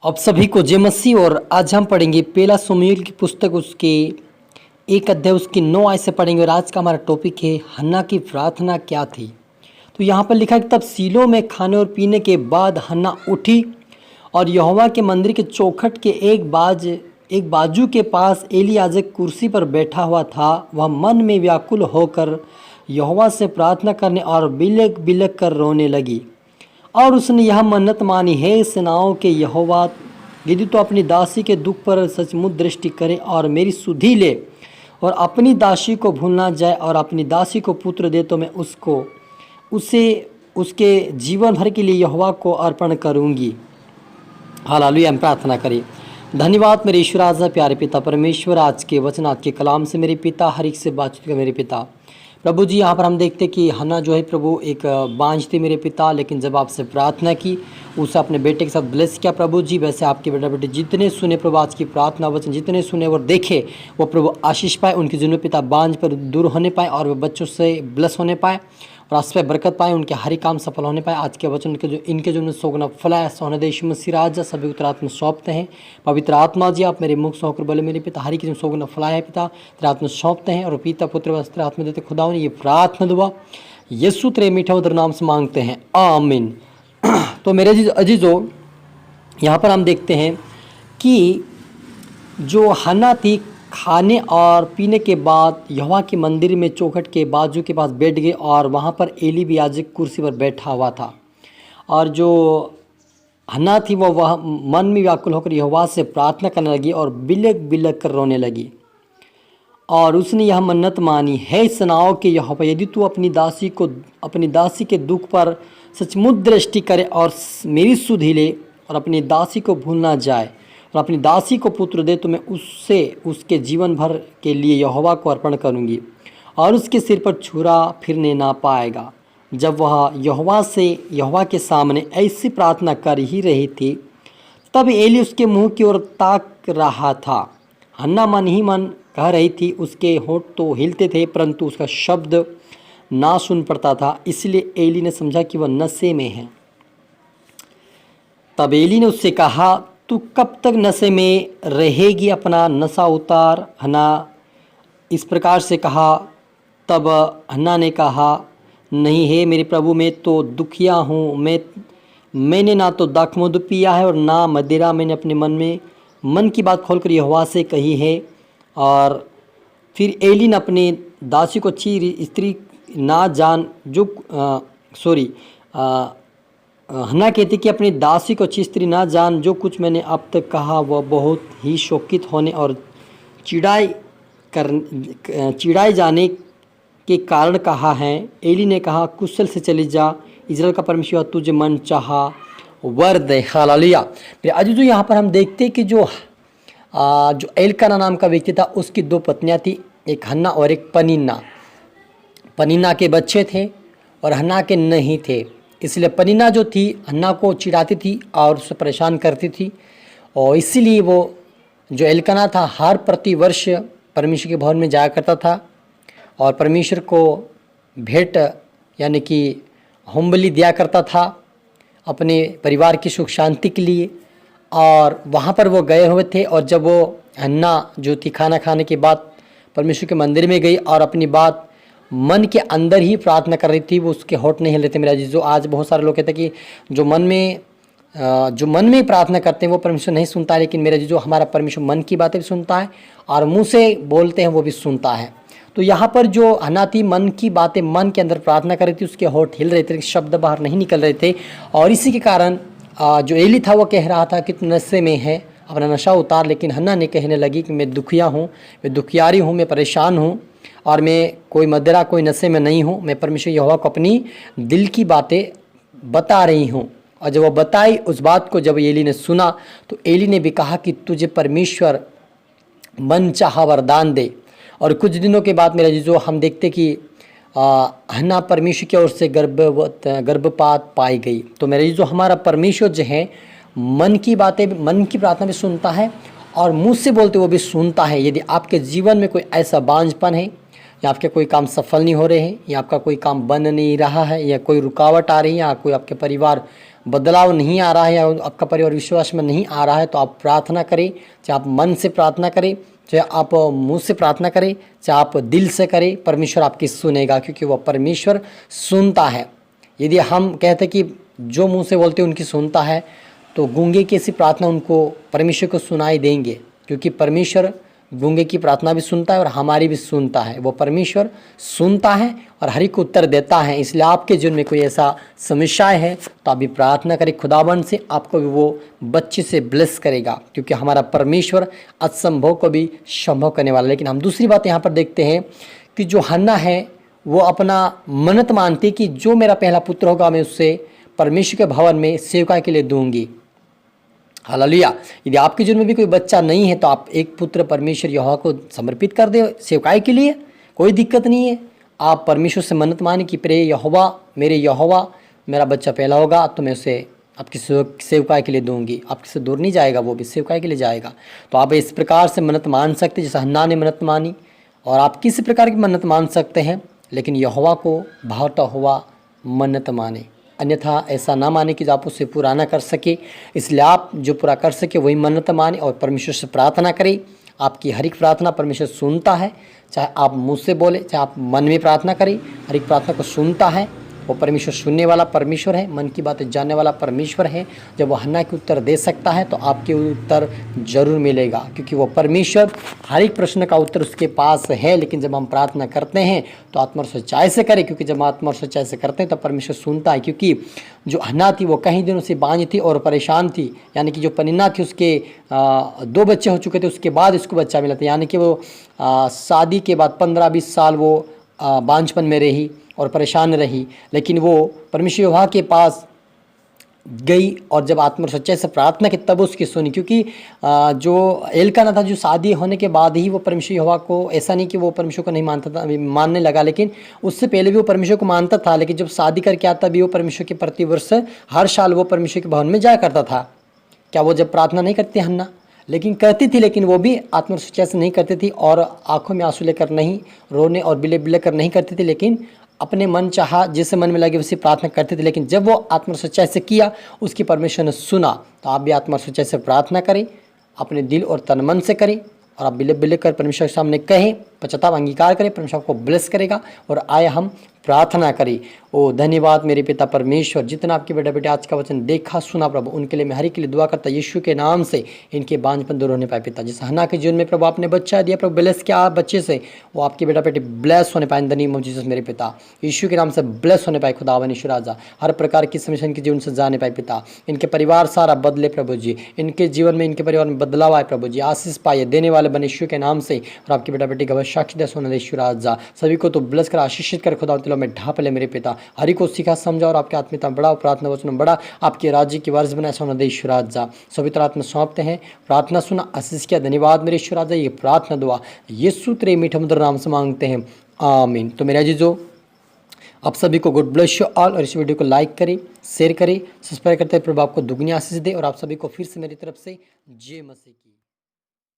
आप सभी को जय मसीह। और आज हम पढ़ेंगे पहला शमूएल की पुस्तक उसके एक अध्याय उसकी 9 आयत से पढ़ेंगे। और आज का हमारा टॉपिक है हन्ना की प्रार्थना क्या थी। तो यहाँ पर लिखा है कि तब सीलो में खाने और पीने के बाद हन्ना उठी और यहोवा के मंदिर के चौखट के एक बाजू के पास एली याजक कुर्सी पर बैठा हुआ था। वह मन में व्याकुल होकर यहोवा से प्रार्थना करने और बिलक बिलक कर रोने लगी। और उसने यह मन्नत मानी, हे सेनाओं के यहोवा, यदि तो अपनी दासी के दुख पर सचमुच दृष्टि करे और मेरी सुधि ले और अपनी दासी को भूल ना जाए और अपनी दासी को पुत्र दे, तो मैं उसे उसके जीवन भर के लिए यहोवा को अर्पण करूंगी। हालेलुया। हम प्रार्थना करें। धन्यवाद मेरे ईश्वर आजा प्यारे पिता परमेश्वर, आज के वचन आज के कलाम से मेरे पिता, हर एक से बातचीत कर मेरे पिता। प्रभु जी, यहाँ पर हम देखते कि हन्ना जो है प्रभु एक बांझ थी मेरे पिता, लेकिन जब आपसे प्रार्थना की उसे अपने बेटे के साथ ब्लेस किया प्रभु जी। वैसे आपके बेटा बेटे जितने सुने प्रभु आज की प्रार्थना वचन जितने सुने और देखे वो प्रभु आशीष पाए, उनके जीवन में पिता बांझ पर दूर होने पाए और वे बच्चों से ब्लेस होने पाए और आस पे बरकत पाए, उनके हर काम सफल होने पाए। आज के वचन के जो इनके जो सोगना फला सोने देश मसीह राजा सभी उत्तर आत्मा सौंपते हैं। पवित्र आत्मा जी, आप मेरे मुख से होकर बोले मेरे पिता, हरी की जो सोगना फला है पिता तेरे आत्मा सौंपते हैं और पिता पुत्र वस्त्र आत्मा देते खुदा ने ये प्रार्थना दुआ यीशु तेरे मीठा उधर नाम से मांगते हैं, आमीन। तो मेरे अजीजों, यहाँ पर हम देखते हैं कि जो हन्ना थी खाने और पीने के बाद यहोवा के मंदिर में चौखट के बाजू के पास बैठ गए और वहाँ पर एली भी याजक कुर्सी पर बैठा हुआ था। और जो हन्ना थी वह मन में व्याकुल होकर यहोवा से प्रार्थना करने लगी और बिलक बिलक कर रोने लगी। और उसने यह मन्नत मानी, हे सेनाओं के यहोवा, यदि तू अपनी दासी के दुख पर सचमुच दृष्टि करे और मेरी सुधि ले और अपनी दासी को भूल ना जाए और अपनी दासी को पुत्र दे, तो मैं उसके जीवन भर के लिए यहोवा को अर्पण करूंगी और उसके सिर पर छुरा फिरने ना पाएगा। जब वह यहोवा के सामने ऐसी प्रार्थना कर ही रही थी, तब एली उसके मुंह की ओर ताक रहा था। हन्ना मन ही मन कह रही थी, उसके होंठ तो हिलते थे परंतु उसका शब्द ना सुन पड़ता था, इसलिए एली ने समझा कि वह नशे में है। तब एली ने उससे कहा, तू कब तक नशे में रहेगी, अपना नशा उतार। हन्ना इस प्रकार से कहा। तब हन्ना ने कहा, नहीं है मेरे प्रभु, मैं तो दुखिया हूँ। मैंने ना तो दाखमधु पिया है और ना मदिरा। मैंने अपने मन की बात खोलकर यहोवा से कही है। और फिर एली ने अपनी दासी को अच्छी स्त्री ना जान जो हन्ना कहती कि अपनी दासी को अच्छी स्त्री ना जान, जो कुछ मैंने अब तक कहा वह बहुत ही शोकित होने और चिढ़ाए जाने के कारण कहा है। एली ने कहा, कुशल से चली जा, इज़राइल का परमेश्वर तुझे मन चाहा वर दे। हालेलुया। आज जो यहाँ पर हम देखते कि जो एलकाना नाम का व्यक्ति था, उसकी 2 पत्नियाँ थी, एक हन्ना और एक पनीना। पनीना के बच्चे थे और हन्ना के नहीं थे, इसलिए पनीना जो थी हन्ना को चिढ़ाती थी और उसे परेशान करती थी। और इसीलिए वो जो एलकाना था हर प्रतिवर्ष परमेश्वर के भवन में जाया करता था और परमेश्वर को भेंट यानी कि होमबलि दिया करता था अपने परिवार की सुख शांति के लिए। और वहाँ पर वो गए हुए थे और जब वो हन्ना जो थी खाना खाने के बाद परमेश्वर के मंदिर में गई और अपनी बात मन के अंदर ही प्रार्थना कर रही थी, वो उसके होठ नहीं हिल रहे थे। मेरा जो आज बहुत सारे लोग कहते हैं कि जो मन में प्रार्थना करते हैं वो परमेश्वर नहीं सुनता है, लेकिन मेरा जो हमारा परमेश्वर मन की बातें भी सुनता है और मुंह से बोलते हैं वो भी सुनता है। तो यहाँ पर जो हन्ना थी मन की बातें मन के अंदर प्रार्थना कर रही थी, उसके होठ हिल रहे थे, शब्द बाहर नहीं निकल रहे थे। और इसी के कारण जो एली था वो कह रहा था कि तू नशे में है, अपना नशा उतार। लेकिन हन्ना ने कहने लगी कि मैं दुखिया हूँ, मैं दुखियारी हूँ, मैं परेशान हूँ और मैं कोई मदिरा कोई नशे में नहीं हूँ। मैं परमेश्वर यहोवा को अपनी दिल की बातें बता रही हूँ। और जब वो बताई उस बात को जब एली ने सुना, तो एली ने भी कहा कि तुझे परमेश्वर मन चाहा वरदान दे। और कुछ दिनों के बाद मेरा जो हम देखते कि हन्ना परमेश्वर की ओर से गर्भपात पाई गई। तो मेरे जो हमारा परमेश्वर जो है मन की बातें मन की प्रार्थना भी सुनता है और मुँह से बोलते वो भी सुनता है। यदि आपके जीवन में कोई ऐसा बांझपन है या आपके कोई काम सफल नहीं हो रहे हैं या आपका कोई काम बन नहीं रहा है या कोई रुकावट आ रही है या कोई आपके परिवार बदलाव नहीं आ रहा है या आपका परिवार विश्वास में नहीं आ रहा है तो आप प्रार्थना करें, चाहे आप मन से प्रार्थना करें, चाहे आप मुंह से प्रार्थना करें, चाहे आप दिल से करें, परमेश्वर आपकी सुनेगा, क्योंकि वह परमेश्वर सुनता है। यदि हम कहते कि जो मुंह से बोलते हैं उनकी सुनता है, तो गूंगे की ऐसी प्रार्थना उनको परमेश्वर को सुनाई देंगे, क्योंकि परमेश्वर गूंगे की प्रार्थना भी सुनता है और हमारी भी सुनता है। वो परमेश्वर सुनता है और हर एक को उत्तर देता है। इसलिए आपके जीवन में कोई ऐसा समस्याएं है तो आप भी प्रार्थना करें खुदाबंद से, आपको भी वो बच्चे से ब्लेस करेगा, क्योंकि हमारा परमेश्वर असंभव को भी संभव करने वाला है। लेकिन हम दूसरी बात यहाँ पर देखते हैं कि जो हन्ना है वो अपना मन्नत मानती कि जो मेरा पहला पुत्र होगा मैं उससे परमेश्वर के भवन में सेवकाई के लिए दूंगी। हालेलुया। यदि आपके जीवन में भी कोई बच्चा नहीं है तो आप एक पुत्र परमेश्वर यहोवा को समर्पित कर दे सेवकाई के लिए, कोई दिक्कत नहीं है। आप परमेश्वर से मन्नत माने कि प्रिय यहोवा, मेरे यहोवा, मेरा बच्चा पहला होगा तो मैं उसे आपकी सेवकाई के लिए दूंगी। आपके से दूर नहीं जाएगा, वो भी सेवकाई के लिए जाएगा। तो आप इस प्रकार से मन्नत मान सकते हैं जैसे हन्ना ने मन्नत मानी, और आप किसी प्रकार की मन्नत मान सकते हैं, लेकिन यहोवा को भावता हुआ मन्नत माने, अन्यथा ऐसा ना माने कि जो आप उससे पूरा ना कर सके। इसलिए आप जो पूरा कर सके वही मन्नत माने और परमेश्वर से प्रार्थना करें। आपकी हर एक प्रार्थना परमेश्वर सुनता है, चाहे आप मुंह से बोले, चाहे आप मन में प्रार्थना करें, हर एक प्रार्थना को सुनता है। वो परमेश्वर सुनने वाला परमेश्वर है, मन की बातें जानने वाला परमेश्वर है। जब वो हन्ना के उत्तर दे सकता है तो आपके उत्तर जरूर मिलेगा, क्योंकि वो परमेश्वर हर एक प्रश्न का उत्तर उसके पास है। लेकिन जब हम प्रार्थना करते हैं तो आत्मा और सच्चाई से करें, क्योंकि जब आत्मा और सच्चाई से करते हैं तो परमेश्वर सुनता है। क्योंकि जो हन्ना थी वो कई दिनों से बांझ थी और परेशान थी, यानी कि जो पनिन्ना थी उसके 2 बच्चे हो चुके थे, उसके बाद इसको बच्चा मिला था। यानी कि वो शादी के बाद 15-20 साल वो बांझपन में रही और परेशान रही। लेकिन वो परमेश्वर यहोवा के पास गई और जब आत्मा और सच्चाई से प्रार्थना की तब उसकी सुनी, क्योंकि जो एलकाना था जो शादी होने के बाद ही वो परमेश्वर यहोवा को, ऐसा नहीं कि वो परमेश्वर को नहीं मानता था, मानने लगा, लेकिन उससे पहले भी वो परमेश्वर को मानता था। लेकिन जब शादी करके आता भी वो परमेश्वर के प्रतिवर्ष हर साल वो परमेश्वर के भवन में जाया करता था। क्या वो जब प्रार्थना नहीं करती हन्ना? लेकिन करती थी, लेकिन वो भी आत्मा और सच्चाई से नहीं करती थी और आंखों में आंसू लेकर नहीं, रोने और बिले बिले कर नहीं करती थी, लेकिन अपने मन चाहा जैसे मन में लगे वैसे प्रार्थना करते थे। लेकिन जब वो आत्मा और सच्चाई से किया उसकी परमेश्वर ने सुना। तो आप भी आत्मा और सच्चाई से प्रार्थना करें, अपने दिल और तन मन से करें, और आप बिले बिले कर परमेश्वर के सामने कहें, पश्चाताप अंगीकार करें, परमेश्वर आपको ब्लेस करेगा। और आए हम प्रार्थना करें। ओ धन्यवाद मेरे पिता परमेश्वर, जितना आपके बेटा बेटे आज का वचन देखा सुना प्रभु, उनके लिए मैं हर एक के लिए दुआ करता यीशु के नाम से, इनके बांझपन दूर होने पाए पिता। जिस हन्ना के जीवन में प्रभु आपने बच्चा दिया प्रभु, ब्लेस किया बच्चे से, वो आपके बेटा बेटे ब्लेस होने पाए in the name of Jesus मेरे पिता। यीशु के नाम से ब्लेस होने पाए खुदावन यीशु राजा, हर प्रकार की समस्या इनके जीवन से जाने पाए पिता। इनके परिवार सारा बदले प्रभु जी, इनके जीवन में इनके परिवार में बदलाव आए प्रभु जी, आशीष पाए देने वाले बने यीशु के नाम से। और आपके बेटा बेटी का साक्षी दे सोना यीशु राजा, सभी को तो ब्लेस कर आशीषित कर खुदा तिलों में ढाप ले मेरे पिता। हरि को सिखा समझा और आपके आत्मिकता बढ़ा, प्रार्थना वचन बढ़ा, आपके राज्य की वारिस बनाए सोना दे यीशु राजा। सभी तरह आत्मा सौंपते हैं, प्रार्थना सुना, आशीष किया, धन्यवाद मेरे यीशु राजा। ये प्रार्थना दुआ यीशु तेरे मीठे मधुर नाम से मांगते हैं, आमीन। तो मेरा जीजो आप सभी को गुड ब्लेस यू ऑल, और इस वीडियो को लाइक करें, शेयर करें, सब्सक्राइब करते हैं, प्रभु आपको दुगनी आशीष दे। और आप सभी को फिर से मेरी तरफ से जय मसीह की।